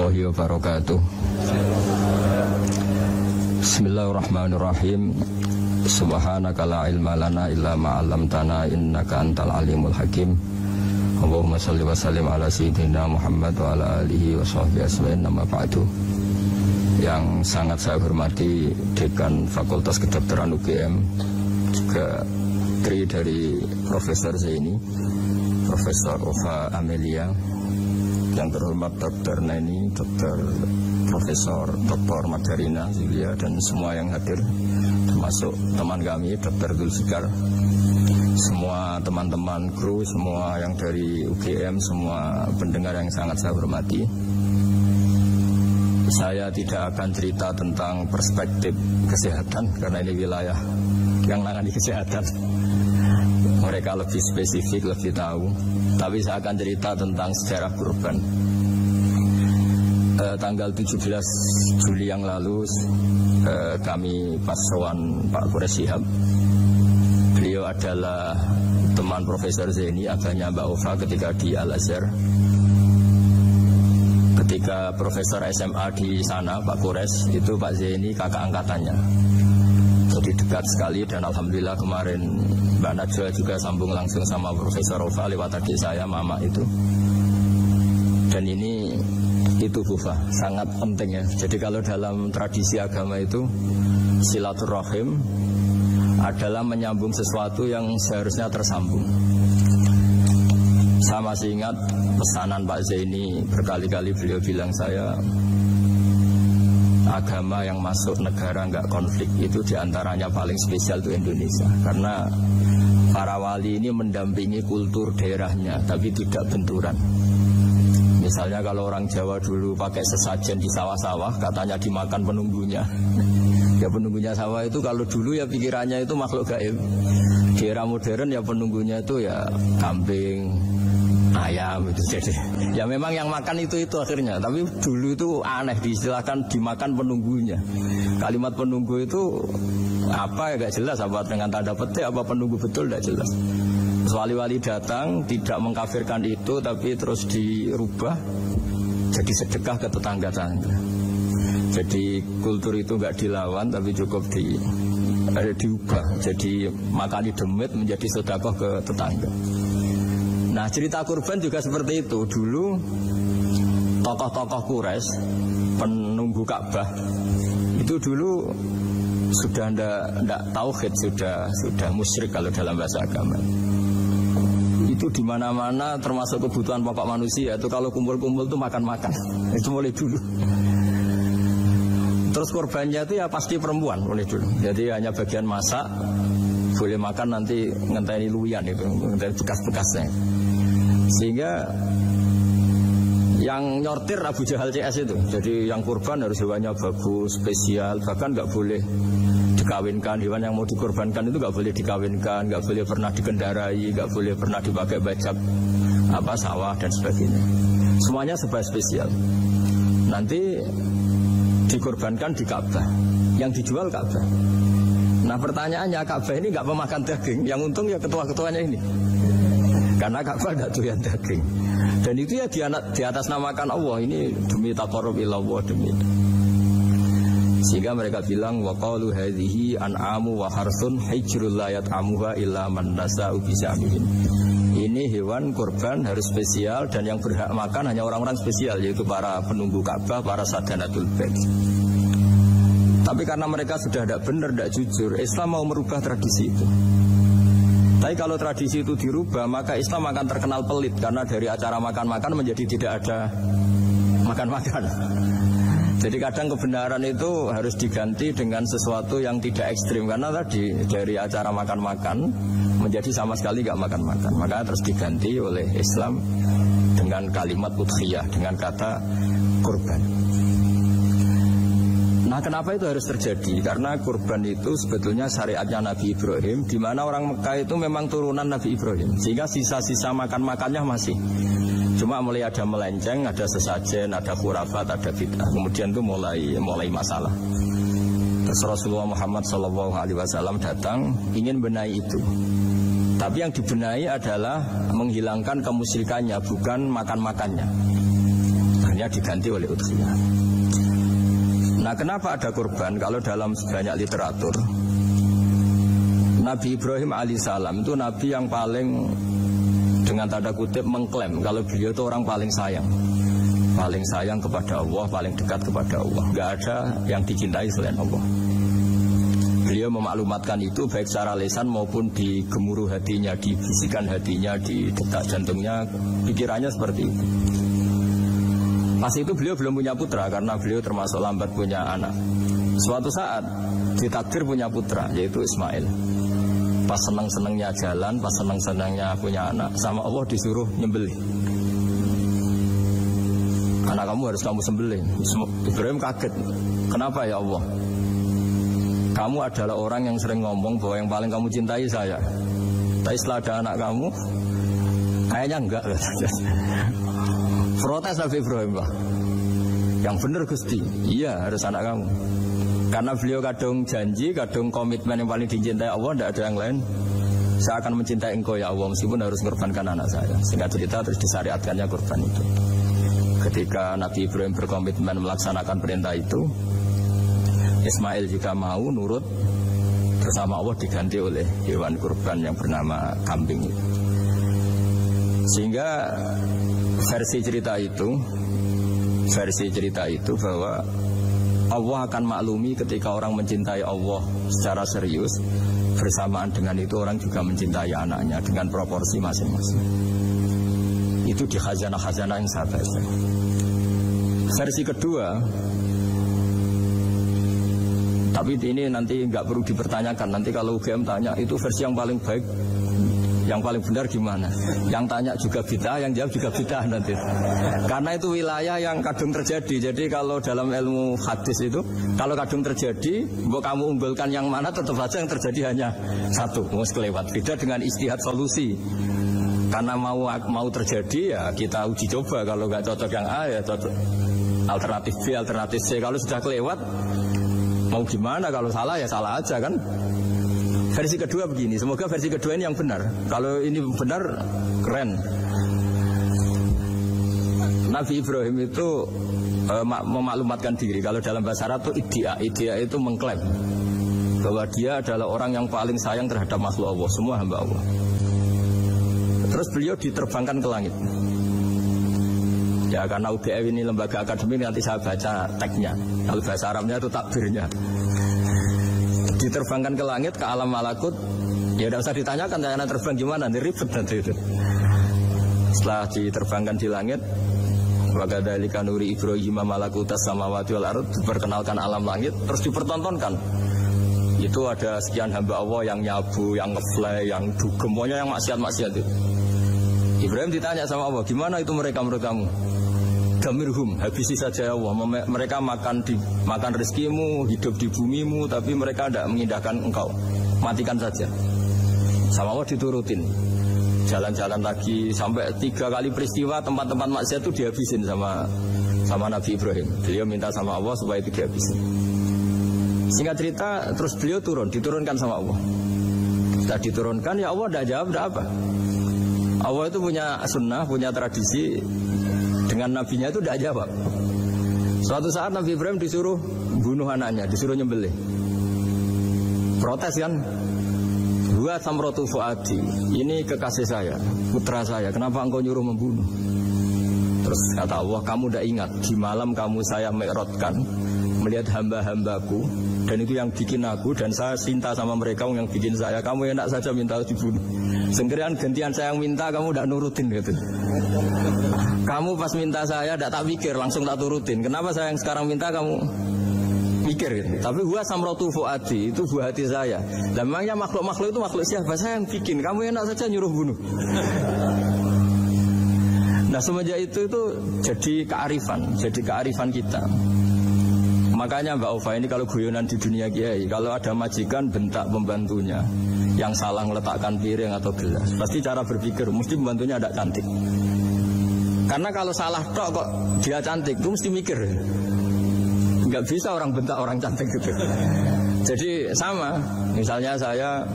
warahmatullahi wabarakatuh. Bismillahirrahmanirrahim. Subhanaka la ilma lana illa ma 'allamtana innaka antal alimul hakim. Allahumma shalli wa sallim ala sayyidina Muhammad wa ala alihi wa sahbihi ajmain. Amma ba'du. Yang sangat saya hormati Dekan Fakultas Kedokteran UGM, juga tri dari Profesor Zaini, Profesor Ova Amelia, yang terhormat Dr. Neni, Dr. Profesor Dr. Margarina Zulia, dan semua yang hadir, termasuk teman kami Dr. Zulfikar, semua teman-teman kru, semua yang dari UGM, semua pendengar yang sangat saya hormati. Saya tidak akan cerita tentang perspektif kesehatan karena ini wilayah yang menangani kesehatan. Mereka lebih spesifik, lebih tahu. Tapi saya akan cerita tentang sejarah kurban. Tanggal 17 Juli yang lalu kami pas sowan Pak Quraish Shihab. Beliau adalah teman Profesor Zaini, abahnya Mbak Ova ketika di Al-Azhar. Ketika Profesor SMA di sana, Pak Quraish, itu Pak Zaini kakak angkatannya. Jadi dekat sekali, dan alhamdulillah kemarin Mbak Najwa juga sambung langsung sama Profesor Ova lewat adik saya, Mama itu. Dan ini itu Bufa, sangat penting ya. Jadi kalau dalam tradisi agama itu silaturahim adalah menyambung sesuatu yang seharusnya tersambung. Saya masih ingat pesanan Pak Zaini, berkali-kali beliau bilang saya, agama yang masuk negara nggak konflik itu diantaranya paling spesial itu Indonesia, karena para wali ini mendampingi kultur daerahnya tapi tidak benturan. Misalnya kalau orang Jawa dulu pakai sesajen di sawah-sawah, katanya dimakan penunggunya. Ya penunggunya sawah itu kalau dulu ya pikirannya itu makhluk gaib. Di era modern ya penunggunya itu ya kambing, ayam itu. Jadi ya memang yang makan itu akhirnya. Tapi dulu itu aneh, diistilahkan dimakan penunggunya. Kalimat penunggu itu apa ya gak jelas, apa dengan tanda petik, apa penunggu betul gak jelas. Wali-wali datang tidak mengkafirkan itu, tapi terus dirubah jadi sedekah ke tetangga-tetangga. Jadi kultur itu gak dilawan, tapi cukup diubah. Jadi makani demit menjadi sedekah ke tetangga. Nah cerita kurban juga seperti itu. Dulu tokoh-tokoh Quraisy, penunggu Ka'bah, itu dulu sudah ndak tauhid, sudah musyrik kalau dalam bahasa agama. Itu di mana-mana termasuk kebutuhan pokok manusia itu kalau kumpul-kumpul tuh makan-makan. Itu mulai dulu. Terus korbannya itu ya pasti perempuan mulai dulu. Jadi hanya bagian masak, boleh makan nanti ngenteni luyan itu, ngenteni bekas-bekasnya. Sehingga yang nyortir Abu Jahal CS itu. Jadi yang kurban harus hewannya bagus, spesial, bahkan nggak boleh dikawinkan. Hewan yang mau dikorbankan itu nggak boleh dikawinkan, nggak boleh pernah dikendarai, nggak boleh pernah dipakai bajak sawah dan sebagainya. Semuanya serba spesial. Nanti dikorbankan di Ka'bah, yang dijual Ka'bah. Nah pertanyaannya, Ka'bah ini nggak pemakan daging, yang untung ya ketua-ketuanya ini. Karena Ka'bah tidak doyan daging. Dan itu ya di atas namakan Allah, ini demi taqarrub ilallah, demi. Sehingga mereka bilang wa qalu hadhihi an'amu wa harsun hijrul la yat'amuha illa man nasa'u bisamihin. Ini hewan kurban harus spesial, dan yang berhak makan hanya orang-orang spesial, yaitu para penunggu Ka'bah, para sadanatul bait. Tapi karena mereka sudah tidak benar, tidak jujur, Islam mau merubah tradisi itu. Tapi kalau tradisi itu dirubah, maka Islam akan terkenal pelit, karena dari acara makan-makan menjadi tidak ada makan-makan. Jadi kadang kebenaran itu harus diganti dengan sesuatu yang tidak ekstrim, karena tadi dari acara makan-makan menjadi sama sekali nggak makan-makan. Maka terus diganti oleh Islam dengan kalimat udhiyah, dengan kata kurban. Nah kenapa itu harus terjadi? Karena kurban itu sebetulnya syariatnya Nabi Ibrahim, di mana orang Mekah itu memang turunan Nabi Ibrahim, sehingga sisa-sisa makan-makannya masih. Cuma mulai ada melenceng, ada sesajen, ada khurafat, ada bid'ah. Kemudian itu mulai masalah. Terus Rasulullah Muhammad SAW datang ingin benahi itu. Tapi yang dibenahi adalah menghilangkan kemusyrikannya, bukan makan-makannya. Akhirnya diganti oleh udhiyah. Nah, kenapa ada kurban? Kalau dalam banyak literatur, Nabi Ibrahim alaihissalam itu Nabi yang paling, dengan tanda kutip, mengklaim kalau beliau itu orang paling sayang kepada Allah, paling dekat kepada Allah. Gak ada yang dicintai selain Allah. Beliau memaklumatkan itu baik secara lisan maupun di gemuruh hatinya, di bisikan hatinya, di detak jantungnya, pikirannya seperti itu. Pas itu beliau belum punya putra karena beliau termasuk lambat punya anak. Suatu saat ditakdir punya putra, yaitu Ismail. Pas senang-senangnya jalan, pas senang-senangnya punya anak, sama Allah disuruh nyembelih. Anak kamu harus kamu sembelih. Ibrahim kaget. Kenapa ya Allah? Kamu adalah orang yang sering ngomong bahwa yang paling kamu cintai saya. Tapi setelah ada anak kamu, kayaknya enggak. Protes Nabi Ibrahim, Pak. Yang benar Gusti, iya harus anak kamu. Karena beliau kadung janji, kadung komitmen yang paling dicintai Allah, tidak ada yang lain. Saya akan mencintai engkau ya Allah, meskipun harus mengorbankan anak saya. Singkat cerita terus disyariatkannya kurban itu. Ketika Nabi Ibrahim berkomitmen melaksanakan perintah itu, Ismail juga mau nurut, bersama Allah diganti oleh hewan kurban yang bernama kambing itu. Sehingga versi cerita itu bahwa Allah akan maklumi ketika orang mencintai Allah secara serius, bersamaan dengan itu orang juga mencintai anaknya dengan proporsi masing-masing. Itu di khazanah-khazanah yang saya baca. Versi kedua, tapi ini nanti nggak perlu dipertanyakan. Nanti kalau UGM tanya itu versi yang paling baik, yang paling benar gimana? Yang tanya juga bid'ah, yang jawab juga bid'ah nanti. Karena itu wilayah yang kadung terjadi. Jadi kalau dalam ilmu hadis itu, kalau kadung terjadi, kamu unggulkan yang mana, tetap saja yang terjadi hanya satu, mus kelewat. Beda dengan istihad solusi. Karena mau terjadi ya kita uji coba. Kalau nggak cocok yang A ya cocok alternatif B, alternatif C. Kalau sudah kelewat, mau gimana? Kalau salah ya salah aja kan. Versi kedua begini, semoga versi kedua ini yang benar. Kalau ini benar, keren. Nabi Ibrahim itu memaklumatkan diri. Kalau dalam bahasa Arab itu iddia itu mengklaim bahwa dia adalah orang yang paling sayang terhadap makhluk Allah, semua hamba Allah. Terus beliau diterbangkan ke langit. Ya karena UGM ini lembaga akademik, nanti saya baca teksnya. Kalau bahasa Arabnya itu takbirnya. Diterbangkan ke langit, ke alam malakut. Ya tidak usah ditanyakan cara terbang gimana, nanti ribet nanti itu. Setelah diterbangkan di langit, wa kadzalika nuri Ibrahim malakutas samawati wal ardh, diperkenalkan alam langit, terus dipertontonkan. Itu ada sekian hamba Allah yang nyabu, yang ngefly, yang dugem, pokoknya yang maksiat-maksiat itu. Ibrahim ditanya sama Allah, gimana itu mereka menurut kamu? Damirhum, habisi saja ya Allah. Mereka makan rezekimu, hidup di bumimu, tapi mereka tidak mengindahkan engkau. Matikan saja. Sama Allah diturutin. Jalan-jalan lagi sampai 3 kali peristiwa tempat-tempat maksiat itu dihabisin sama Nabi Ibrahim. Beliau minta sama Allah supaya itu dihabisin. Singkat cerita, terus beliau diturunkan sama Allah. Setelah diturunkan, ya Allah tidak jawab, tidak apa. Allah itu punya sunnah, punya tradisi. Dengan nabinya itu tidak jawab. Suatu saat Nabi Ibrahim disuruh bunuh anaknya, disuruh nyembelih. Protes kan? Wa samratu fuadi, ini kekasih saya, putra saya, kenapa engkau nyuruh membunuh? Terus kata Allah, kamu tidak ingat di malam kamu saya mi'rajkan, melihat hamba-hambaku, dan itu yang bikin aku, dan saya cinta sama mereka yang bikin saya. Kamu enak saja minta dibunuh. Sengkirian gantian saya yang minta, kamu tidak nurutin gitu. Kamu pas minta saya tidak tak pikir, langsung tak turutin. Kenapa saya yang sekarang minta kamu mikir gitu. Tapi huwa samratu fuadi, itu buah hati saya. Dan memangnya makhluk-makhluk itu makhluk siapa? Saya yang bikin. Kamu enak saja nyuruh bunuh. Nah semenjak itu jadi kearifan kita. Makanya Mbak Ova ini kalau guyonan di dunia kiai, kalau ada majikan bentak pembantunya yang salah meletakkan piring atau gelas, pasti cara berpikir mesti pembantunya ada cantik. Karena kalau salah tok kok dia cantik, itu mesti mikir. Nggak bisa orang bentak orang cantik gitu. Jadi sama, misalnya saya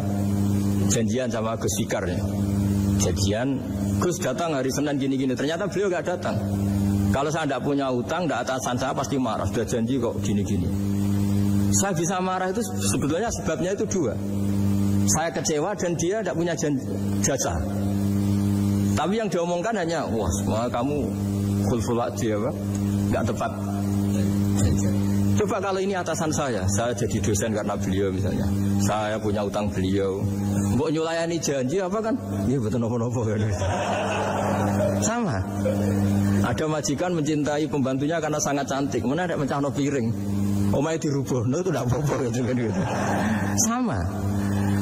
janjian sama Gus Fikar ya. Janjian, Gus datang hari Senin gini-gini, ternyata beliau nggak datang. Kalau saya tidak punya utang, tidak atasan saya pasti marah. Sudah janji kok gini-gini. Saya bisa marah itu sebetulnya sebabnya itu dua. Saya kecewa dan dia tidak punya jasa. Tapi yang diomongkan hanya, wah kamu khulful wa'di apa? Nggak tepat. Coba kalau ini atasan saya jadi dosen karena beliau misalnya. Saya punya utang beliau. Mbok nyulayani janji apa kan? Iya betul nopo-nopo. Sama. Ada majikan mencintai pembantunya karena sangat cantik. Mana ada mencahno piring. Omahe dirubah, itu tidak apa-apa gitu. Sama.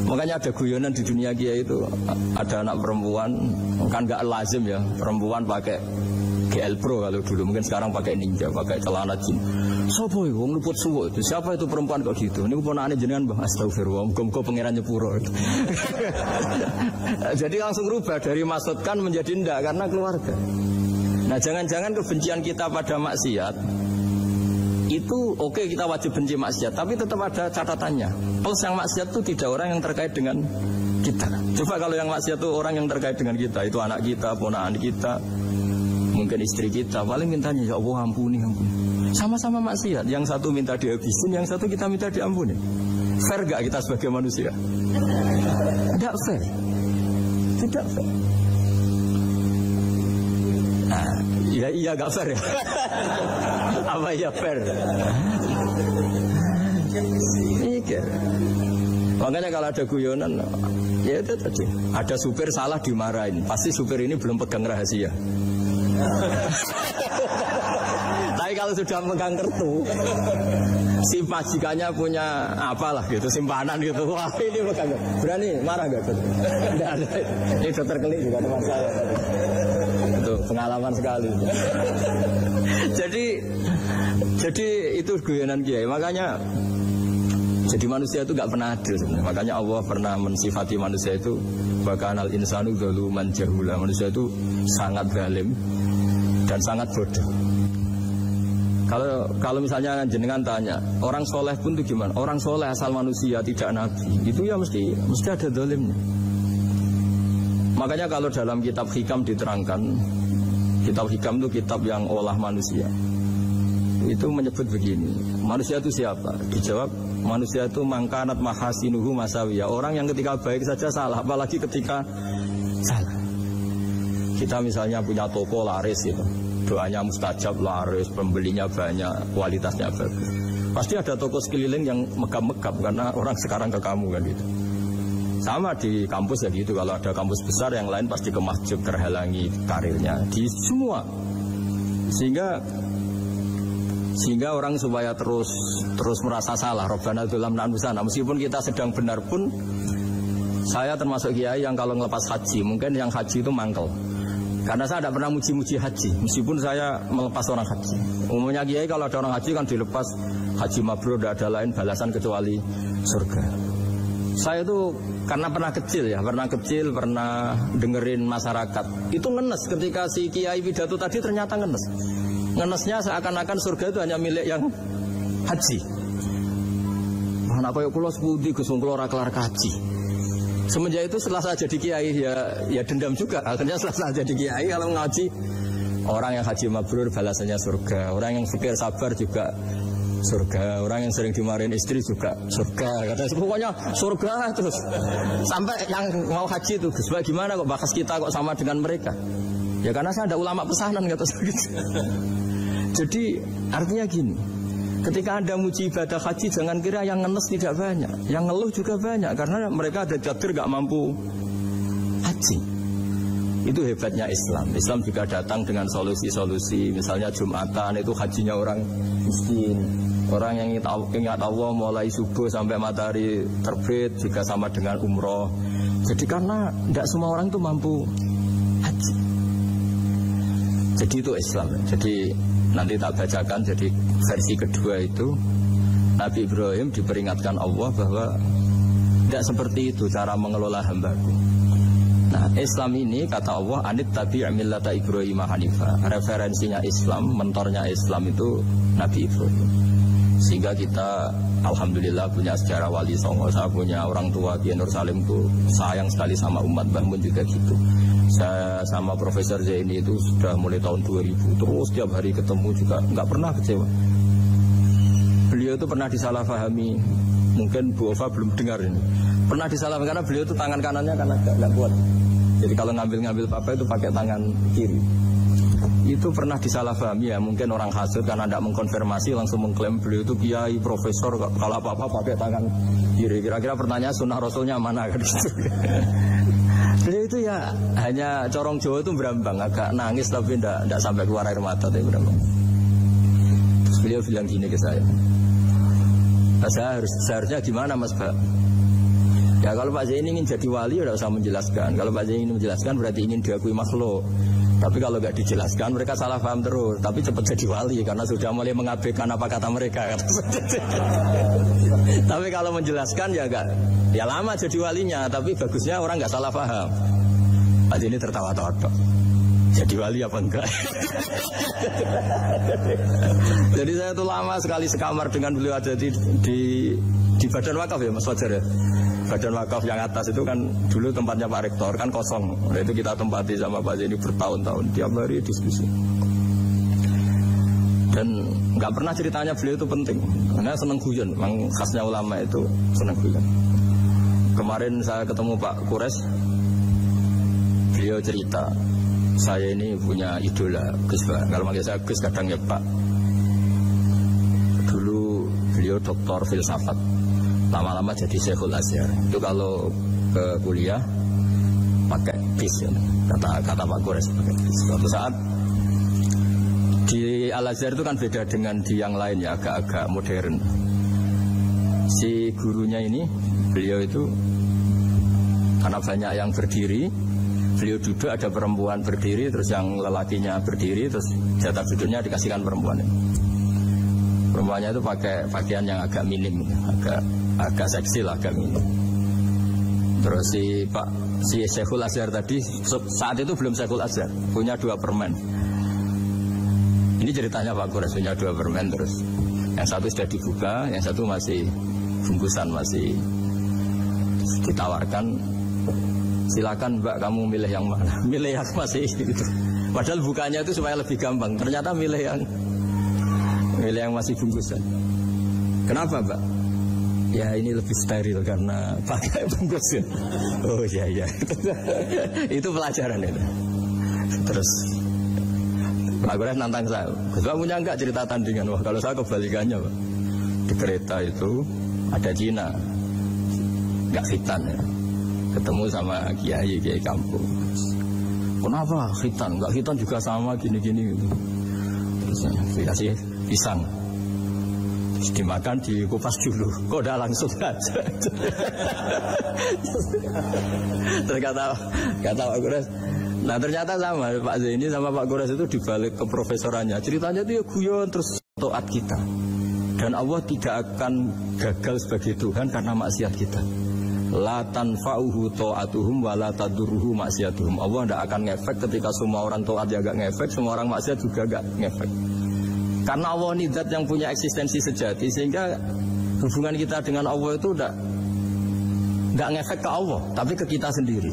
Makanya ada guyonan di dunia kiai itu, ada anak perempuan kan nggak lazim ya, perempuan pakai GL Pro kalau dulu, mungkin sekarang pakai Ninja, pakai celana jeans. Sopo itu wong luput suwo itu, siapa itu perempuan kok gitu? Ini ponakane jenengan Mbah, astagfirullah, muga-muga pangeran nyepuro. Jadi langsung rubah dari maksudkan menjadi ndak karena keluarga. Nah jangan-jangan kebencian kita pada maksiat itu oke, kita wajib benci maksiat, tapi tetap ada catatannya. Plus yang maksiat itu tidak orang yang terkait dengan kita. Coba kalau yang maksiat itu orang yang terkait dengan kita, itu anak kita, ponakan kita, mungkin istri kita, paling mintanya ya Allah ampuni. Sama-sama maksiat, yang satu minta dihabisin, yang satu kita minta diampuni. Fair gak kita sebagai manusia? Tidak fair. Tidak fair. Nah, iya gak fair ya? Apa ya fair? Iya. Makanya kalau ada guyonan, ya itu tadi. Ada supir salah dimarahin, pasti supir ini belum pegang rahasia. Tapi kalau sudah pegang kartu, si majikannya punya apalah gitu, simpanan gitu. Wah ini pegang. Berani marah gak? Tidak ada. Ini dokter Kelik juga teman saya. Itu pengalaman sekali. Jadi itu guyonan kiai. Makanya jadi manusia itu gak pernah adil sebenarnya. Makanya Allah pernah mensifati manusia itu bakanal insanu zaluman jahula. Manusia itu sangat zalim dan sangat bodoh. Kalau misalnya jenengan tanya, orang soleh pun itu gimana? Orang soleh asal manusia tidak nabi, itu ya mesti ada zalimnya. Makanya kalau dalam kitab hikam diterangkan, kitab hikam itu kitab yang olah manusia. Itu menyebut begini, manusia itu siapa? Dijawab, manusia itu mangkanat mahasinuhu masawiyah. Orang yang ketika baik saja salah, apalagi ketika salah. Kita misalnya punya toko laris gitu, doanya mustajab, laris, pembelinya banyak, kualitasnya bagus. Pasti ada toko sekeliling yang megap-megap karena orang sekarang ke kamu kan gitu. Sama di kampus ya gitu, kalau ada kampus besar yang lain pasti ke masjid, terhalangi karirnya di semua. Sehingga orang supaya terus merasa salah, Rabbana dzulamna anfusana. Meskipun kita sedang benar pun, saya termasuk kiai yang kalau ngelepas haji, mungkin yang haji itu mangkel. Karena saya tidak pernah muji-muji haji, meskipun saya melepas orang haji. Umumnya kiai kalau ada orang haji kan dilepas haji mabrur, tidak ada lain balasan kecuali surga. Saya itu karena pernah kecil, pernah dengerin masyarakat. Itu ngenes ketika si kiai pidato tadi ternyata ngenes. Ngenesnya seakan-akan surga itu hanya milik yang haji. Mana kaya kula sepundi Gus wong kula ora kelar kaji. Semenjak itu setelah saya jadi kiai ya dendam juga. Akhirnya setelah saya jadi kiai kalau ngaji, orang yang haji mabrur balasannya surga, orang yang fikir sabar juga surga, orang yang sering dimarahin istri juga surga. Katanya pokoknya surga terus. Sampai yang mau haji itu, Gus gimana kok bakas kita kok sama dengan mereka? Ya karena saya ada ulama pesanan kata gitu. Jadi artinya gini, ketika Anda muji ibadah haji, jangan kira yang ngenes tidak banyak, yang ngeluh juga banyak, karena mereka ada takdir gak mampu haji. Itu hebatnya Islam. Islam juga datang dengan solusi-solusi. Misalnya Jumatan itu hajinya orang miskin, orang yang ingat Allah mulai subuh sampai matahari terbit juga sama dengan umroh. Jadi karena tidak semua orang itu mampu haji. Jadi itu Islam. Jadi nanti tak bacakan, jadi versi kedua itu Nabi Ibrahim diperingatkan Allah bahwa tidak seperti itu cara mengelola hambaku. Nah Islam ini kata Allah anit tabi' millata Ibrahim hanifah. Referensinya Islam, mentornya Islam itu Nabi Ibrahim. Sehingga kita alhamdulillah punya sejarah Wali Songo. Saya punya orang tua Kiai Nur Salim itu sayang sekali sama umat. Mbah Mun juga gitu. Saya sama Profesor Zaini itu sudah mulai tahun 2000 terus tiap hari ketemu juga nggak pernah kecewa. Beliau itu pernah disalahpahami, mungkin Bu Ova belum dengar ini. Pernah disalahpahami karena beliau itu tangan kanannya kan agak kuat. Jadi kalau ngambil papa itu pakai tangan kiri. Itu pernah disalahpahami ya, mungkin orang hasud karena tidak mengkonfirmasi langsung mengklaim beliau itu kiai, profesor, kalau apa-apa pakai tangan kiri. Kira-kira pertanyaan sunnah Rasulnya mana kan? Beliau itu ya hanya corong Jawa itu berambang, agak nangis tapi tidak sampai keluar air mata tapi berambang. Terus beliau bilang gini ke saya, seharusnya gimana Mas Pak? Ya kalau Pak Zaini ingin jadi wali udah usah menjelaskan. Kalau Pak Zaini ingin menjelaskan berarti ingin diakui makhluk. Tapi kalau nggak dijelaskan mereka salah paham terus. Tapi cepat jadi wali karena sudah mulai mengabaikan apa kata mereka. Tapi kalau menjelaskan ya enggak. Ya lama jadi walinya. Tapi bagusnya orang nggak salah paham. Pak Zaini tertawa-tawa. Jadi wali apa enggak? Jadi saya tuh lama sekali sekamar dengan beliau ada di Badan Wakaf ya Mas Fajar ya. Badan Wakaf yang atas itu kan dulu tempatnya Pak Rektor kan kosong. Nah, itu kita tempati sama Pak Zaini bertahun-tahun tiap hari diskusi. Dan nggak pernah ceritanya beliau itu penting. Karena seneng guyon, memang khasnya ulama itu seneng guyon. Kemarin saya ketemu Pak Kures, beliau cerita, saya ini punya idola Gus Pak. Kalau manggil saya Gus kadang ya Pak. Dulu beliau doktor filsafat. Lama-lama jadi Syekhul Azhar. Itu kalau ke kuliah pakai bis ya. Kata Pak Kures pakai bis. Suatu saat di Al Azhar itu kan beda dengan di yang lain ya, agak-agak modern. Si gurunya ini, beliau itu karena banyak yang berdiri, beliau duduk ada perempuan berdiri, terus yang lelakinya berdiri, terus jatah duduknya dikasihkan perempuan. Perempuannya itu pakai pakaian yang agak minim, agak seksi lah, agak minim. Terus si Syekhul Azhar tadi saat itu belum Syekhul Azhar, punya 2 permen. Ini ceritanya Pak Kures punya 2 permen, terus yang satu sudah dibuka, yang satu masih bungkusan, masih ditawarkan. Silakan Mbak kamu milih yang mana? Milih yang masih gitu. Padahal bukanya itu supaya lebih gampang. Ternyata milih yang masih bungkusan. Kenapa Mbak? Ya ini lebih steril karena pakai bungkusan. Oh iya. Itu pelajaran itu. Terus Pak Kures nantang saya, Gus Pak punya enggak cerita tandingan? Wah kalau saya kebalikannya Pak. Di kereta itu ada Cina, enggak khitan ya. Ketemu sama kiai kampung. Kenapa khitan? Enggak khitan juga sama gini-gini gitu. Terus dikasih pisang. Terus dimakan, dikupas dulu. Kok udah langsung aja. Terus kata Pak Kures, nah ternyata sama Pak Zaini sama Pak Kures itu dibalik ke profesorannya. Ceritanya itu ya guyon terus taat kita. Dan Allah tidak akan gagal sebagai Tuhan karena maksiat kita. La tanfa'uhu ta'atuhum wa la tadurruhu maksiatuhum. Allah tidak akan ngefek ketika semua orang taat ya gak ngefek, semua orang maksiat juga gak ngefek. Karena Allah ini zat yang punya eksistensi sejati, sehingga hubungan kita dengan Allah itu gak ngefek ke Allah, tapi ke kita sendiri.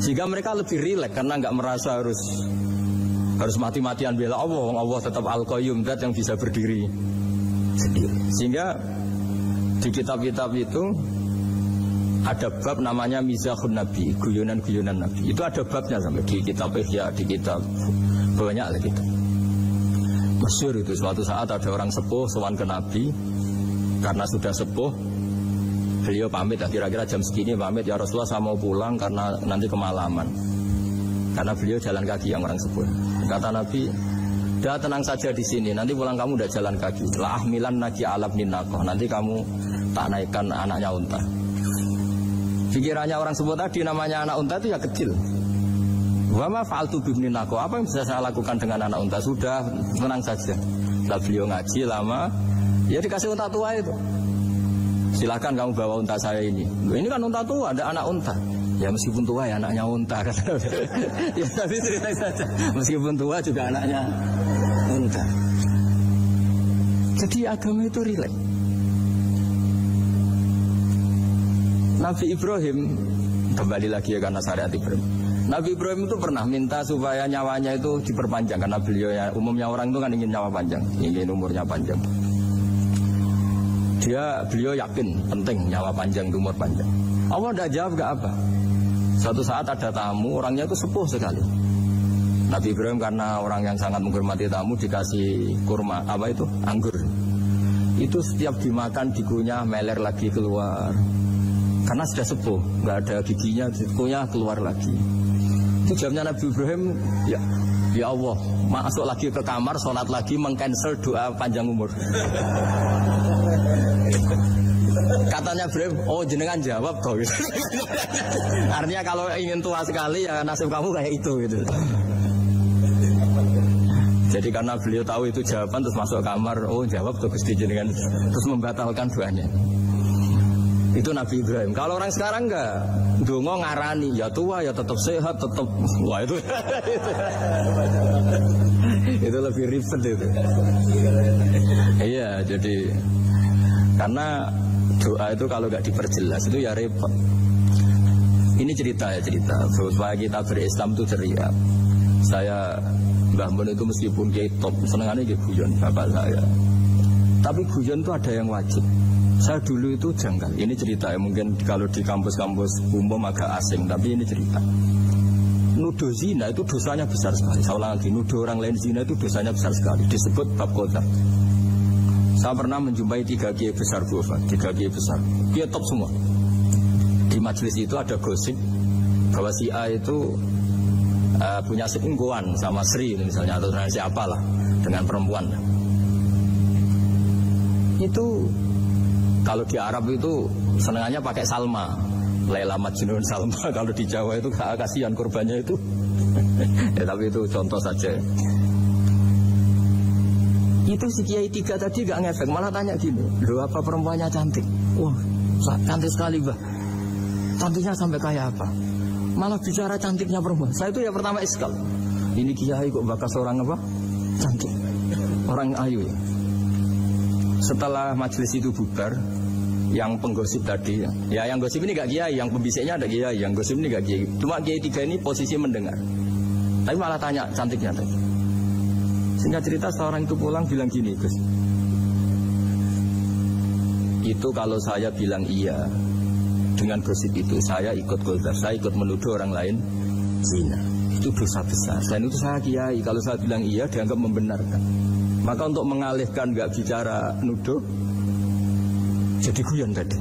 Sehingga mereka lebih rileks karena nggak merasa harus mati-matian bela Allah. Allah tetap Al-Qayyum, zat yang bisa berdiri sendiri. Sehingga di kitab-kitab itu ada bab namanya Mizahun Nabi, guyonan-guyonan Nabi. Itu ada babnya sampai di kitab Ihya, di kitab banyak lagi. Masyhur itu suatu saat ada orang sepuh sowan ke Nabi karena sudah sepuh. Beliau pamit, kira-kira jam segini pamit, ya Rasulullah saya mau pulang karena nanti kemalaman. Karena beliau jalan kaki yang orang sepuh. Kata Nabi, dah tenang saja di sini, nanti pulang kamu udah jalan kaki. La ahmilan naki alab ninakoh, nanti kamu tak naikkan anaknya unta. Pikirannya orang sepuh tadi namanya anak unta itu ya kecil. Wama fa'altu bibninakoh, apa yang bisa saya lakukan dengan anak unta? Sudah, tenang saja. Setelah beliau ngaji lama, ya dikasih unta tua itu. Silakan kamu bawa unta saya ini. Ini kan unta tua, ada anak unta. Ya meskipun tua ya anaknya unta. Ya tapi cerita saja. Meskipun tua juga anaknya unta. Jadi agama itu rileks. Nabi Ibrahim, kembali lagi ya karena syariat Ibrahim. Nabi Ibrahim itu pernah minta supaya nyawanya itu diperpanjang. Karena beliau ya, umumnya orang itu kan ingin nyawa panjang, ingin umurnya panjang. Beliau yakin penting nyawa panjang, umur panjang. Allah tidak jawab gak apa. Suatu saat ada tamu, orangnya itu sepuh sekali. Nabi Ibrahim karena orang yang sangat menghormati tamu dikasih kurma, apa itu? Anggur. Itu setiap dimakan dikunyah meler lagi keluar. Karena sudah sepuh, nggak ada giginya, dikunyah keluar lagi. Itu jawabnya Nabi Ibrahim, ya Allah, masuk lagi ke kamar, sholat lagi, mengcancel doa panjang umur. Katanya Ibrahim, oh jenengan jawab toh gitu. Artinya kalau ingin tua sekali ya nasib kamu kayak itu gitu. Jadi karena beliau tahu itu jawaban terus masuk kamar, oh jawab tuh Gusti jenengan, terus membatalkan doanya. Itu Nabi Ibrahim. Kalau orang sekarang enggak, dongo ngarani, ya tua ya tetap sehat, tetap wah itu. Itu lebih ribet itu. Iya, jadi karena doa itu kalau nggak diperjelas itu ya repot. Ini cerita supaya kita berislam itu ceria. Saya Mbah Mun itu meskipun dia top, senengannya dia guyon bapak saya. Tapi guyon itu ada yang wajib. Saya dulu itu janggal. Ini cerita ya, mungkin kalau di kampus-kampus umum agak asing, tapi ini cerita. Nuduh zina itu dosanya besar sekali. Saya ulang lagi, nuduh orang lain zina itu dosanya besar sekali. Disebut bab qadzaf. Saya pernah menjumpai 3 kiai besar Bufa, 3 kiai besar. Dia top semua. Di majelis itu ada gosip bahwa si A itu punya selingkuhan sama Sri misalnya atau siapa lah dengan perempuan. Itu kalau di Arab itu senangannya pakai Salma, Laila Majnun Salma. Kalau di Jawa itu kasihan korbannya itu. Ya, tapi itu contoh saja. Itu si Kiai 3 tadi gak ngefek, malah tanya gini, loh apa perempuannya cantik? Wah, cantik sekali bah. Cantiknya sampai kayak apa? Malah bicara cantiknya perempuan. Saya itu ya pertama iskal. Ini Kiai kok bakas orang apa? Cantik. Orang ayu ya. Setelah majelis itu bubar, yang penggosip tadi, ya yang gosip ini gak kiai, yang pembisiknya ada kiai, yang gosip ini gak kiai. Cuma kiai 3 ini posisi mendengar. Tapi malah tanya cantiknya tadi. Singkat cerita seorang itu pulang bilang gini, Gus. Itu kalau saya bilang iya dengan gosip itu, saya ikut qadzaf, saya ikut menuduh orang lain zina. Itu dosa besar. Selain itu saya kiai, kalau saya bilang iya dianggap membenarkan. Maka untuk mengalihkan gak bicara nuduh, jadi guyon tadi.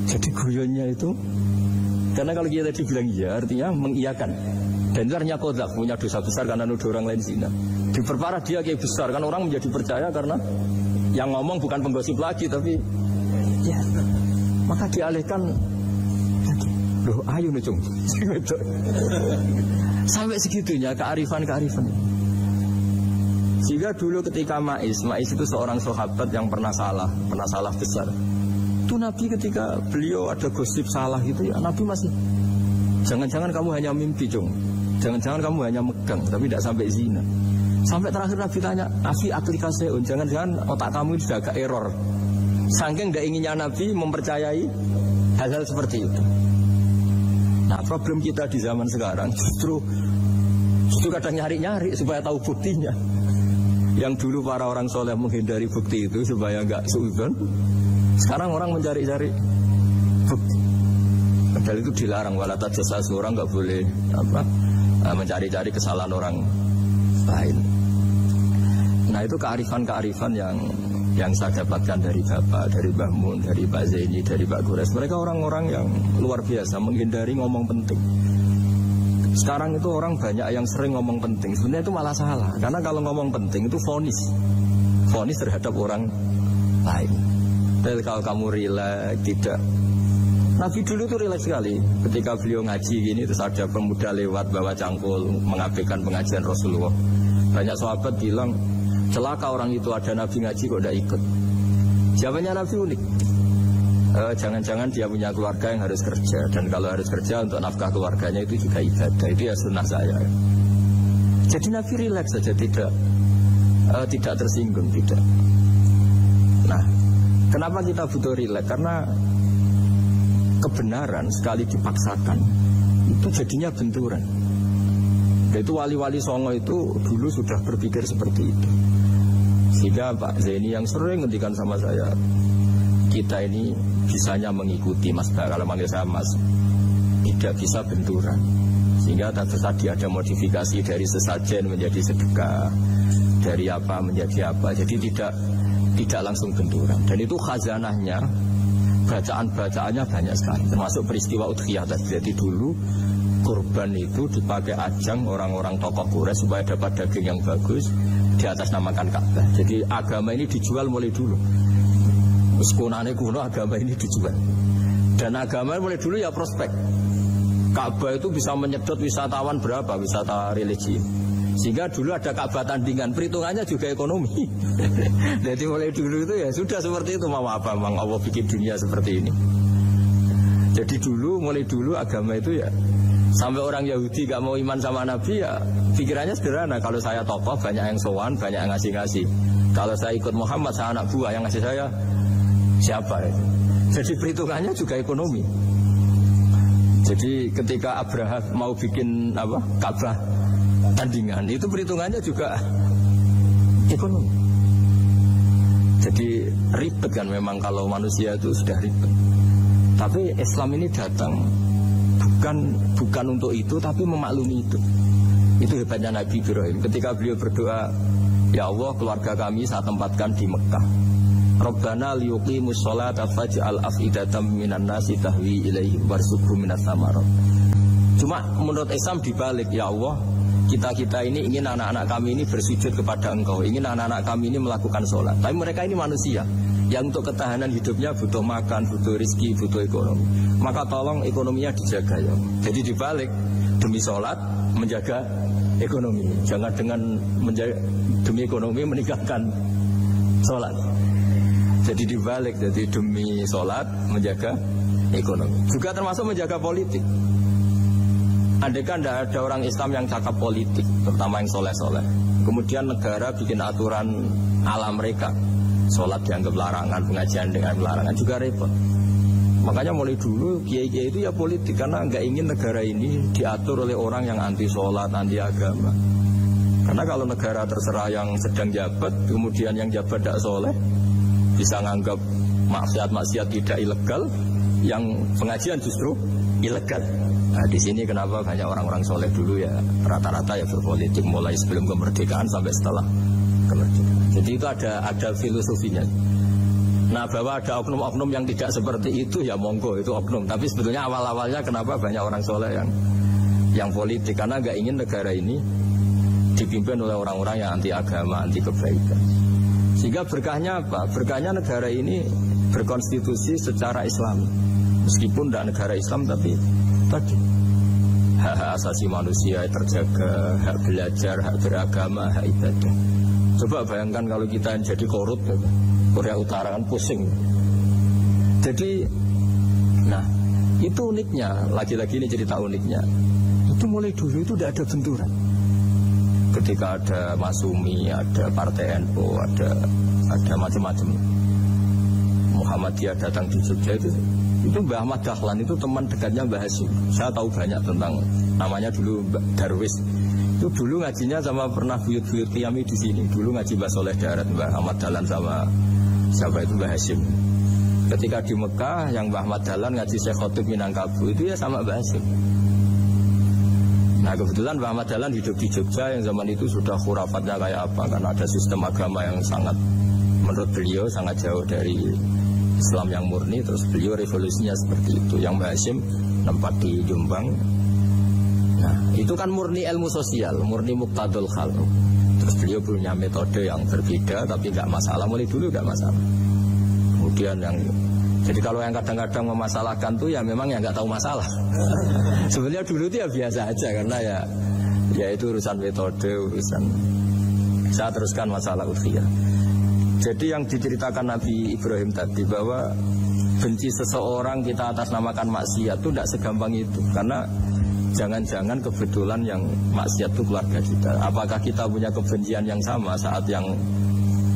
Jadi guyonnya itu, karena kalau kita tadi bilang iya, artinya mengiyakan. Dan itu artinya qadzaf, punya dosa besar karena nuduh orang lain zina. Diperparah dia kayak besar, kan orang menjadi percaya karena yang ngomong bukan penggosip lagi, tapi ya, maka dialihkan. Loh, ayo nih cung. Sampai segitunya kearifan. Sehingga dulu ketika Ma'is itu seorang sahabat yang pernah salah besar. Itu Nabi ketika beliau ada gosip salah itu ya Nabi masih, jangan-jangan kamu hanya mimpi cung, jangan-jangan kamu hanya megang, tapi tidak sampai zina. Sampai terakhir Nabi tanya, Afi aklikaseun, jangan-jangan otak kamu sudah agak error. Saking tidak inginnya Nabi mempercayai hal-hal seperti itu. Nah problem kita di zaman sekarang justru kadang nyari-nyari supaya tahu buktinya. Yang dulu para orang soleh menghindari bukti itu supaya nggak suudzon. Sekarang orang mencari-cari bukti. Padahal itu dilarang, wala tajassasu, orang nggak boleh mencari-cari kesalahan orang lain. Nah itu kearifan-kearifan yang saya dapatkan dari Bapak, dari Mbah Mun, dari Pak Zaini, dari Pak Gores. Mereka orang-orang yang luar biasa menghindari ngomong penting. Sekarang itu orang banyak yang sering ngomong penting. Sebenarnya itu malah salah. Karena kalau ngomong penting itu vonis terhadap orang lain. Tapi kalau kamu rileks, tidak. Nabi dulu itu rileks sekali. Ketika beliau ngaji gini, terus ada pemuda lewat bawa cangkul mengabaikan pengajian Rasulullah. Banyak sahabat bilang, celaka orang itu, ada Nabi ngaji kok tidak ikut. Jawabannya Nabi unik. Jangan-jangan dia punya keluarga yang harus kerja, dan kalau harus kerja untuk nafkah keluarganya itu juga ibadah. Itu ya sunnah saya. Jadi Nabi rileks saja, tidak tidak tersinggung, tidak. Nah, kenapa kita butuh rileks? Karena kebenaran sekali dipaksakan itu jadinya benturan. Itu wali-wali Songo itu dulu sudah berpikir seperti itu. Sehingga Pak Zaini yang sering ngendikan sama saya, kita ini bisanya mengikuti Mas Ba, kalau manggil saya Mas, tidak bisa benturan. Sehingga tadi ada modifikasi dari sesajen menjadi sedekah, dari apa menjadi apa. Jadi tidak langsung benturan. Dan itu khazanahnya, bacaan-bacaannya banyak sekali, termasuk peristiwa Udhiyah tadi. Jadi dulu kurban itu dipakai ajang orang-orang tokoh Quraisy supaya dapat daging yang bagus, di atas namakan Ka'bah. Jadi agama ini dijual mulai dulu. Sekunane kuno agama ini dijual. Dan agama mulai dulu ya prospek. Ka'bah itu bisa menyedot wisatawan berapa, wisata religi. Sehingga dulu ada Ka'bah tandingan, perhitungannya juga ekonomi. Jadi mulai dulu itu ya sudah seperti itu. Mau apa memang Allah bikin dunia seperti ini. Jadi dulu, mulai dulu agama itu ya, sampai orang Yahudi gak mau iman sama Nabi ya pikirannya sederhana. Kalau saya tokoh banyak yang sowan, banyak yang ngasih-ngasih. Kalau saya ikut Muhammad, saya anak buah, yang ngasih saya siapa itu? Jadi perhitungannya juga ekonomi. Jadi ketika Abraham mau bikin Ka'bah tandingan, itu perhitungannya juga ekonomi. Jadi ribet kan memang kalau manusia itu sudah ribet. Tapi Islam ini datang bukan untuk itu, tapi memaklumi itu. Itu hebatnya Nabi Ibrahim. Ketika beliau berdoa, ya Allah, keluarga kami saya tempatkan di Mekah. Rabbana liyuqimus sholata faj'al af'idatam minan nasi tahwi ilaihim warzuqhum minas samarat. Cuma menurut Islam dibalik, ya Allah, kita ini ingin anak-anak kami ini bersujud kepada Engkau, ingin anak-anak kami ini melakukan sholat. Tapi mereka ini manusia yang untuk ketahanan hidupnya butuh makan, butuh rizki, butuh ekonomi. Maka tolong ekonominya dijaga ya. Jadi dibalik, demi sholat menjaga ekonomi. Jangan dengan demi ekonomi meninggalkan sholat. Jadi dibalik, jadi demi sholat menjaga ekonomi. Juga termasuk menjaga politik. Andaikan tidak ada orang Islam yang cakap politik, terutama yang soleh-soleh, kemudian negara bikin aturan ala mereka, sholat dianggap larangan, pengajian dengan larangan, juga repot. Makanya mulai dulu kiai-kiai itu ya politik, karena nggak ingin negara ini diatur oleh orang yang anti sholat, anti agama. Karena kalau negara terserah yang sedang jabat, kemudian yang jabat tidak soleh, bisa nganggap maksiat-maksiat tidak ilegal, yang pengajian justru ilegal. Nah di sini kenapa banyak orang-orang soleh dulu ya rata-rata ya berpolitik mulai sebelum kemerdekaan sampai setelah kemerdekaan. Jadi itu ada filosofinya. Nah bahwa ada oknum-oknum yang tidak seperti itu ya monggo, itu oknum. Tapi sebetulnya awal-awalnya kenapa banyak orang soleh yang politik, karena nggak ingin negara ini dipimpin oleh orang-orang yang anti agama, anti kebaikan. Sehingga berkahnya apa? Berkahnya negara ini berkonstitusi secara Islam. Meskipun tidak negara Islam, tapi tadi hak asasi manusia terjaga, hak belajar, hak beragama, hak ibadah. Coba bayangkan kalau kita jadi korup, Korea Utara kan pusing. Jadi, nah itu uniknya. Lagi-lagi ini cerita uniknya. Itu mulai dulu itu tidak ada benturan. Ketika ada Masumi, ada Partai NU, ada macam-macam. Muhammadiyah datang di Jogja itu Mbah Ahmad Dahlan itu teman dekatnya Mbah Hasyim. Saya tahu banyak tentang, namanya dulu Darwis. Itu dulu ngajinya sama pernah buyut-buyut Qiyami di sini. Dulu ngaji Mbah Soleh Darat, Mbah Ahmad Dahlan sama siapa itu Mbah Hasyim. Ketika di Mekah yang Mbah Ahmad Dahlan ngaji Syekh Khotib Minangkabau itu ya sama Mbah Hasyim. Nah kebetulan Mbah Ahmad Dahlan hidup di Jogja yang zaman itu sudah khurafatnya kayak apa, karena ada sistem agama yang sangat, menurut beliau sangat jauh dari Islam yang murni. Terus beliau revolusinya seperti itu. Yang Mbah Hasyim nempat di Jombang. Nah itu kan murni ilmu sosial, murni muqtadul khal. Terus beliau punya metode yang berbeda, tapi nggak masalah, mulai dulu nggak masalah. Kemudian yang, jadi kalau yang kadang-kadang memasalahkan tuh ya memang yang nggak tahu masalah. Sebenarnya dulu itu ya biasa aja, karena ya itu urusan metode, urusan. Saya teruskan masalah Udhiyah. Jadi yang diceritakan Nabi Ibrahim tadi, bahwa benci seseorang kita atas namakan maksiat itu tidak segampang itu. Karena Jangan-jangan kebetulan yang maksiat itu keluarga kita. Apakah kita punya kebencian yang sama saat yang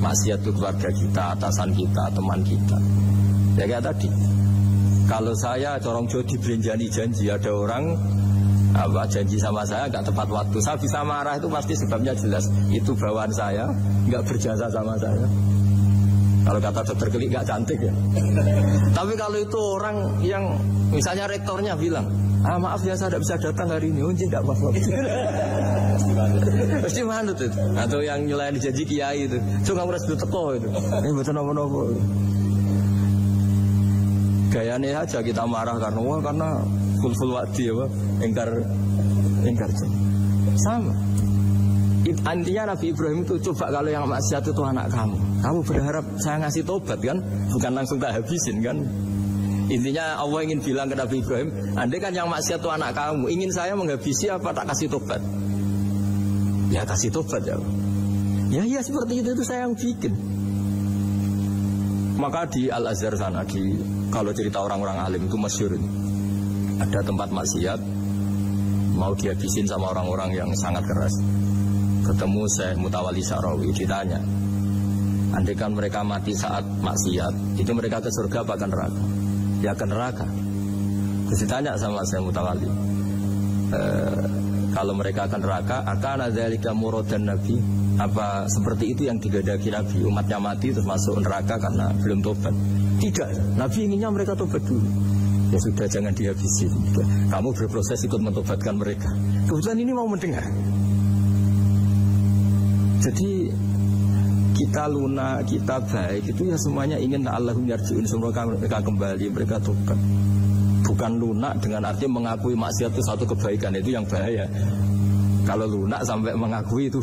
maksiat itu keluarga kita, atasan kita, teman kita? Ya kayak tadi. Kalau saya corong jodi berenjani janji, ada orang janji sama saya nggak tepat waktu, saya bisa marah, itu pasti sebabnya jelas. Itu bawaan saya nggak berjasa sama saya. Kalau kata dokter Klik nggak cantik ya. Tapi kalau itu orang yang misalnya rektornya bilang, maaf ya saya tidak bisa datang hari ini, tidak apa-apa. Pasti manut itu. Atau yang nyulain janji kiai itu, cuma ngurus teko itu. Ini betul nopo-nopo. Gayanya aja kita marah karena full wadi apa, ingkar sama. Intinya Nabi Ibrahim itu coba kalau yang maksiat itu anak kamu berharap saya ngasih tobat kan, bukan langsung tak habisin kan. Intinya Allah ingin bilang ke Nabi Ibrahim, andai kan yang maksiat itu anak kamu, ingin saya menghabisi apa tak kasih tobat? Ya kasih tobat ya. Ya seperti itu saya yang bikin. Maka di Al-Azhar sana, kalau cerita orang-orang alim itu masyhur, ada tempat maksiat mau dihabisin sama orang-orang yang sangat keras. Ketemu Syekh Mutawalli Sya'rawi, ditanya, andai kan mereka mati saat maksiat, itu mereka ke surga apa ke neraka? Ya ke neraka. Terus ditanya sama Syekh Mutawalli, kalau mereka ke neraka, akan dzalika muradan Nabi? Apa seperti itu yang digadaki Nabi, umatnya mati terus masuk neraka karena belum tobat? Tidak, Nabi inginnya mereka tobat dulu. Ya sudah, jangan dihabisi. Kamu berproses ikut mentobatkan mereka. Kebetulan ini mau mendengar. Jadi kita lunak, kita baik itu ya semuanya ingin Allahum yarji'un, semoga mereka kembali, mereka tobat. Bukan lunak dengan arti mengakui maksiat itu satu kebaikan, itu yang bahaya. Kalau lunak sampai mengakui itu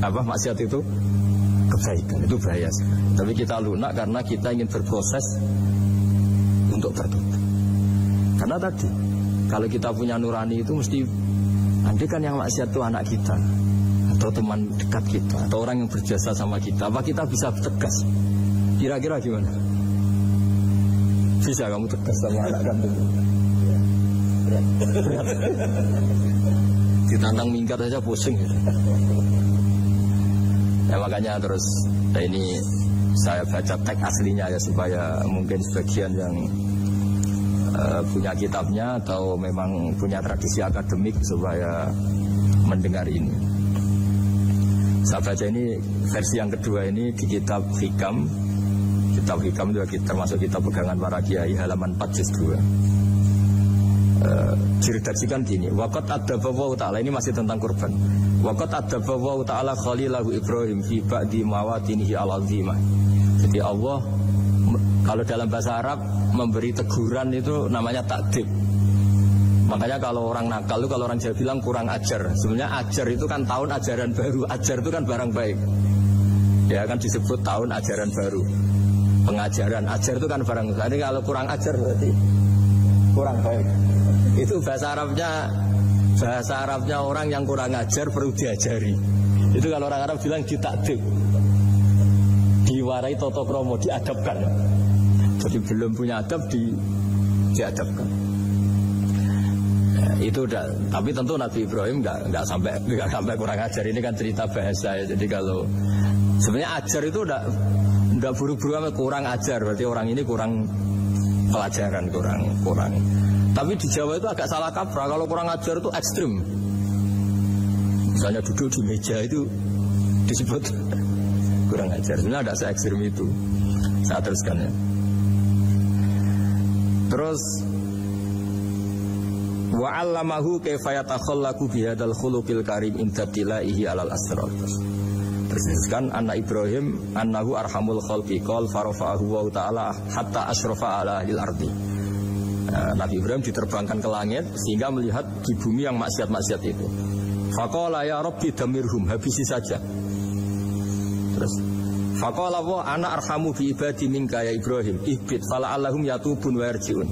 maksiat itu kebaikan, itu bahaya sekali. Tapi kita lunak karena kita ingin berproses untuk bertobat. Karena tadi kalau kita punya nurani itu mesti, andai kan yang maksiat itu anak kita atau teman dekat kita atau orang yang berjasa sama kita, apa kita bisa tegas? Kira-kira gimana? Bisa kamu tegas sama anak kamu? Ditantang minggat aja pusing. Ya makanya terus ini saya baca teks aslinya ya, supaya mungkin sebagian yang punya kitabnya atau memang punya tradisi akademik supaya mendengar ini. Saya baca ini versi yang kedua ini di kitab Hikam. Kitab Hikam itu termasuk kitab pegangan para kiai, halaman 4 juz 2. Diredaksikan gini, waqad adzabahu ta'ala, ini masih tentang kurban. Waqad adzabahu ta'ala khalilahu Ibrahim fi ba'di mawatinihi al-azimah. Jadi Allah kalau dalam bahasa Arab memberi teguran itu namanya takdib. Makanya kalau orang nakal itu, kalau orang Jawa bilang kurang ajar. Sebenarnya ajar itu kan tahun ajaran baru. Ajar itu kan barang baik. Ya kan disebut tahun ajaran baru. Pengajaran, ajar itu kan barang baik. Jadi kalau kurang ajar berarti kurang baik. Itu bahasa Arabnya orang yang kurang ajar perlu diajari. Itu kalau orang Arab bilang ditakdib, diwarai toto kromo, diadabkan. Jadi belum punya adab diadabkan. Itu udah, tapi tentu Nabi Ibrahim nggak sampai kurang ajar. Ini kan cerita bahasa ya. Jadi kalau sebenarnya ajar itu udah buru-buru kurang ajar, berarti orang ini kurang pelajaran, kurang. Tapi di Jawa itu agak salah kaprah. Kalau kurang ajar itu ekstrim. Misalnya duduk di meja itu disebut kurang ajar. Sebenarnya ada se-ekstrim itu. Saya teruskan ya. Terus wa 'allamahu kaifa yatakhallaqu bihadzal khuluqil karim inda tilaihi 'alal asrar. Teruskan anak Ibrahim annahu arhamul khalqi qal farafa'ahu wa ta'ala hatta asyrafa 'ala ahli al-ardi. Nabi Ibrahim diterbangkan ke langit sehingga melihat di bumi yang maksiat-maksiat itu. Faqala ya rabbi damirhum, habisi saja. Terus faqala wa ana arhamu bi ibadi minka ya Ibrahim ihbit fala'allahum yatubun wa yarji'un.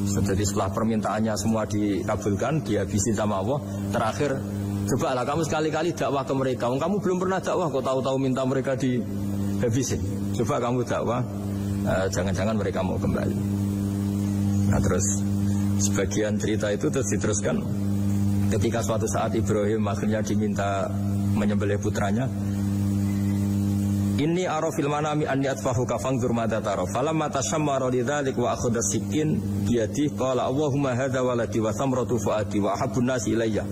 Jadi setelah permintaannya semua dikabulkan, dihabisin sama Allah. Terakhir, cobalah kamu sekali-kali dakwah ke mereka. Kamu belum pernah dakwah, kok tahu-tahu minta mereka dihabisin. Coba kamu dakwah, jangan-jangan mereka mau kembali. Nah terus Sebagian cerita itu terus diteruskan ketika suatu saat Ibrahim akhirnya diminta menyembelih putranya. Inni ara fil manami anni atfahuka fanzur madza tara. Falamma tashammara lidzalik wa akhadha sikin biyadihi qala Allahumma hadza waladi wa thamratu fuadi wa ahabbun nasi ilayya.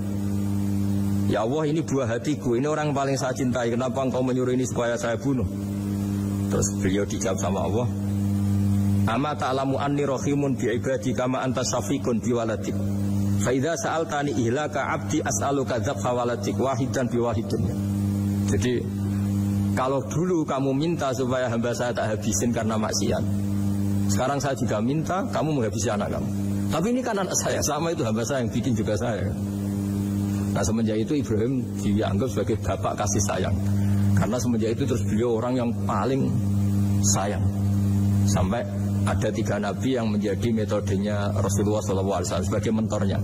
Ya Allah, ini buah hatiku, ini orang paling saya cintai. Kenapa engkau menyuruh ini supaya saya bunuh? Terus beliau dijawab sama Allah, Ama ta'lamu anni rahimun bi ibadi kama anta syafiqun bi waladik. Fa idza sa'altani ihlaka 'abdi as'aluka dzabha waladik wahidan bi wahidin. Jadi kalau dulu kamu minta supaya hamba saya tak habisin karena maksiat, sekarang saya juga minta kamu menghabisi anak kamu. Tapi ini kan anak saya, sama itu hamba saya yang bikin juga saya. Nah semenjak itu Ibrahim dianggap sebagai bapak kasih sayang. Karena semenjak itu terus beliau orang yang paling sayang. Sampai ada 3 nabi yang menjadi metodenya Rasulullah SAW sebagai mentornya.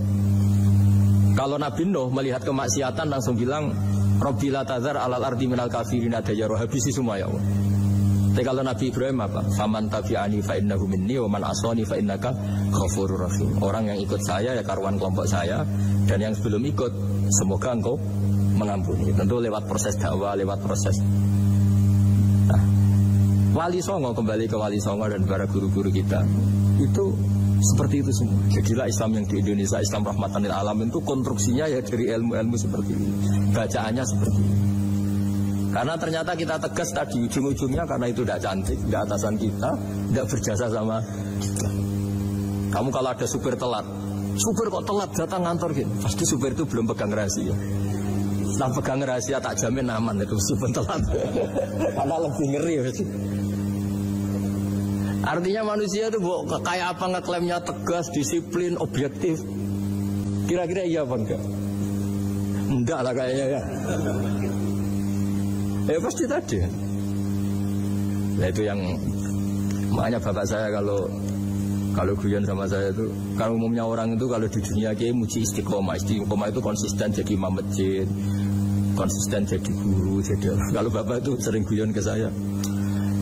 Kalau Nabi Nuh melihat kemaksiatan langsung bilang, Rabbi la tazar alal ardi minal kafirin adayaro, habisi semua ya Allah. Tapi kalau Nabi Ibrahim apa? Faman tabi'ani fa innahu minni wa man asani fa innaka ghafurur rahim. Orang yang ikut saya ya karuan kelompok saya, dan yang sebelum ikut semoga engkau mengampuni. Tentu lewat proses dakwah, lewat proses. Nah, Wali Songo, kembali ke Wali Songo dan para guru-guru kita, itu seperti itu semua. Jadilah Islam yang di Indonesia, Islam rahmatan lil alamin, itu konstruksinya ya dari ilmu-ilmu seperti ini, bacaannya seperti ini. Karena ternyata kita tegas tadi ujung-ujungnya karena itu tidak cantik, tidak atasan kita, tidak berjasa sama kita. Kamu kalau ada supir telat, supir kok telat datang ngantor gitu, pasti supir itu belum pegang rahasia. Setelah pegang rahasia tak jamin aman itu supir telat. Karena lebih ngeri ya. Artinya manusia itu kayak apa ngeklaimnya tegas, disiplin, objektif. Kira-kira iya apa enggak? Enggak lah kayaknya ya. Ya pasti tadi. Nah itu yang makanya bapak saya kalau guyon sama saya itu, kalau umumnya orang itu kalau di dunia kayak muji istiqomah. Istiqomah itu konsisten jadi imam masjid, konsisten jadi guru, jadi. Kalau bapak itu sering guyon ke saya,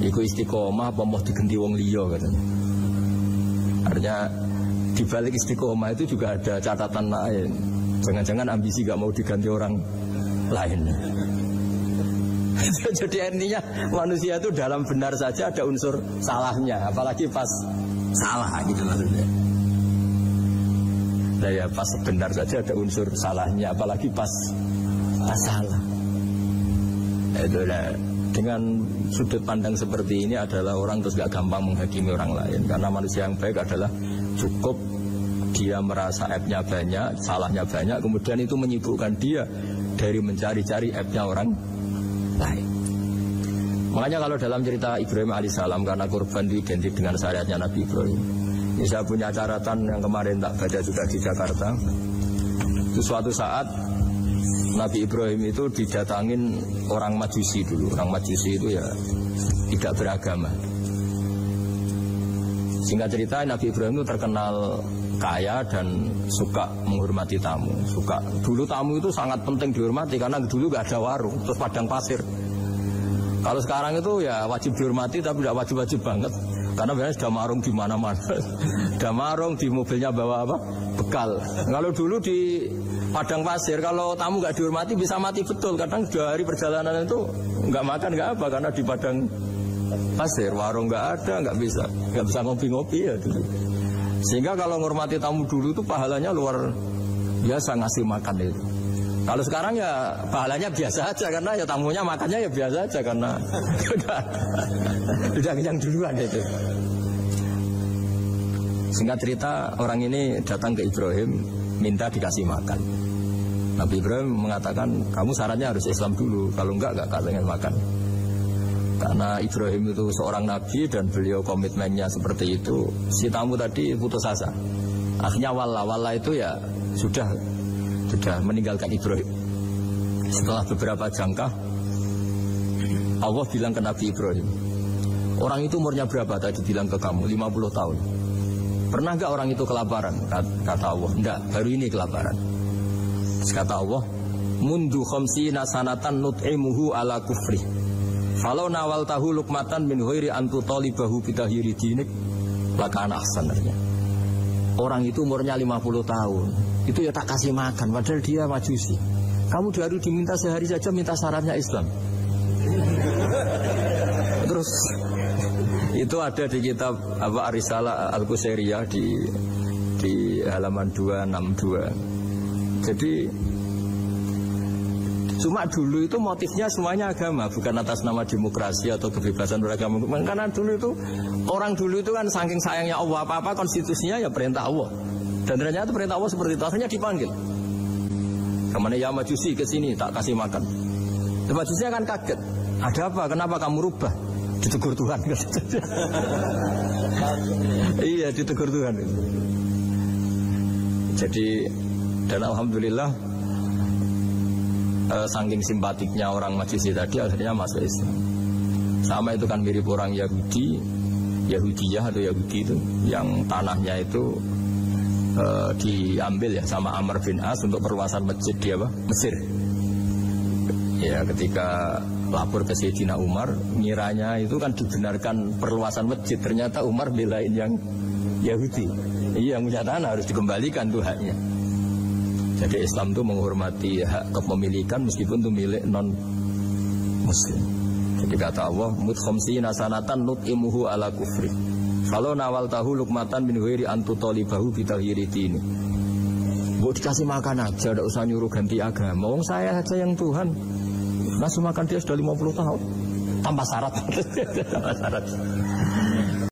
iku istiqomah apa mau diganti wong liya katanya. Artinya di balik istiqomah itu juga ada catatan lain. Jangan-jangan ambisi gak mau diganti orang lain. Jadi artinya manusia itu dalam benar saja ada unsur salahnya, apalagi pas salah gitu maksudnya. Nah ya pas benar saja ada unsur salahnya, apalagi pas salah. Itulah. Dengan sudut pandang seperti ini adalah orang terus gak gampang menghakimi orang lain. Karena manusia yang baik adalah cukup dia merasa aibnya banyak, salahnya banyak, kemudian itu menyibukkan dia dari mencari-cari aibnya orang lain. Makanya kalau dalam cerita Ibrahim alaihissalam, karena kurban identik dengan syariatnya Nabi Ibrahim, ini saya punya catatan yang kemarin tak baca juga di Jakarta. Itu suatu saat Nabi Ibrahim itu didatangin orang Majusi dulu. Orang Majusi itu ya tidak beragama. Singkat cerita Nabi Ibrahim itu terkenal kaya dan suka menghormati tamu. Suka. Dulu tamu itu sangat penting dihormati karena dulu gak ada warung, terus padang pasir. Kalau sekarang itu ya wajib dihormati tapi tidak wajib-wajib banget. Karena biasanya sudah marung di mana-mana. Sudah marung di mobilnya bawa apa? Bekal. Kalau dulu di padang pasir, kalau tamu nggak dihormati bisa mati betul. Kadang 2 hari perjalanan itu nggak makan nggak apa karena di padang pasir, warung nggak ada, nggak bisa ngopi-ngopi ya dulu. Sehingga kalau menghormati tamu dulu itu pahalanya luar biasa ngasih makan itu. Kalau sekarang ya pahalanya biasa aja karena ya tamunya makannya ya biasa aja karena udah kenyang duluan itu. Singkat cerita orang ini datang ke Ibrahim minta dikasih makan. Nabi Ibrahim mengatakan kamu syaratnya harus Islam dulu, kalau enggak pengen makan. Karena Ibrahim itu seorang nabi dan beliau komitmennya seperti itu. Si tamu tadi putus asa. Akhirnya wala itu ya sudah meninggalkan Ibrahim. Setelah beberapa jangka Allah bilang ke Nabi Ibrahim, orang itu umurnya berapa tadi bilang ke kamu? 50 tahun. Pernah gak orang itu kelaparan? Kata Allah, enggak, baru ini kelaparan. Terus kata Allah, mundu khamsina sanatan nut'imuhu ala kufri falau nawal tahu lukmatan min ghairi antu talibahu bidahiri dinik lakana ahsanarnya. orang itu umurnya 50 tahun, itu ya tak kasih makan, padahal dia majusi. Kamu baru diminta sehari saja minta syaratnya Islam. Terus itu ada di kitab Ar-Risalah Al-Qusairiyah di halaman 262. Jadi cuma dulu itu motifnya semuanya agama, bukan atas nama demokrasi atau kebebasan beragama. Karena dulu itu orang dulu itu kan saking sayangnya Allah, apa-apa konstitusinya ya perintah Allah. Dan ternyata perintah Allah seperti itu, akhirnya dipanggil. Kemana ya majusi ke sini tak kasih makan. Majusinya kan kaget. Ada apa? Kenapa kamu rubah? Ditegur Tuhan. Iya, ditegur Tuhan. Jadi dan alhamdulillah saking simpatiknya orang Majusi tadi akhirnya masuk Islam. Sama itu kan mirip orang Yahudiyah atau Yahudi itu yang tanahnya itu diambil ya sama Amr bin As untuk perluasan masjid di Mesir. Ya ketika lapor ke Sayyidina Umar, ngiranya itu kan dibenarkan perluasan masjid, ternyata Umar belain yang Yahudi. Iya, yang punya tanah harus dikembalikan tuh haknya. Jadi Islam itu menghormati hak kepemilikan meskipun itu milik non Muslim. Jadi kata Allah, mut khamsina sanatan nut'imuhu ala kufri. Kalau nawal tahu lukmatan min ghairi antutolibahu bitahiri dini. Mau dikasih makan aja, tidak usah nyuruh ganti agama. Wong saya saja yang Tuhan. Nasi makan dia sudah 50 tahun tanpa syarat. Tanpa syarat.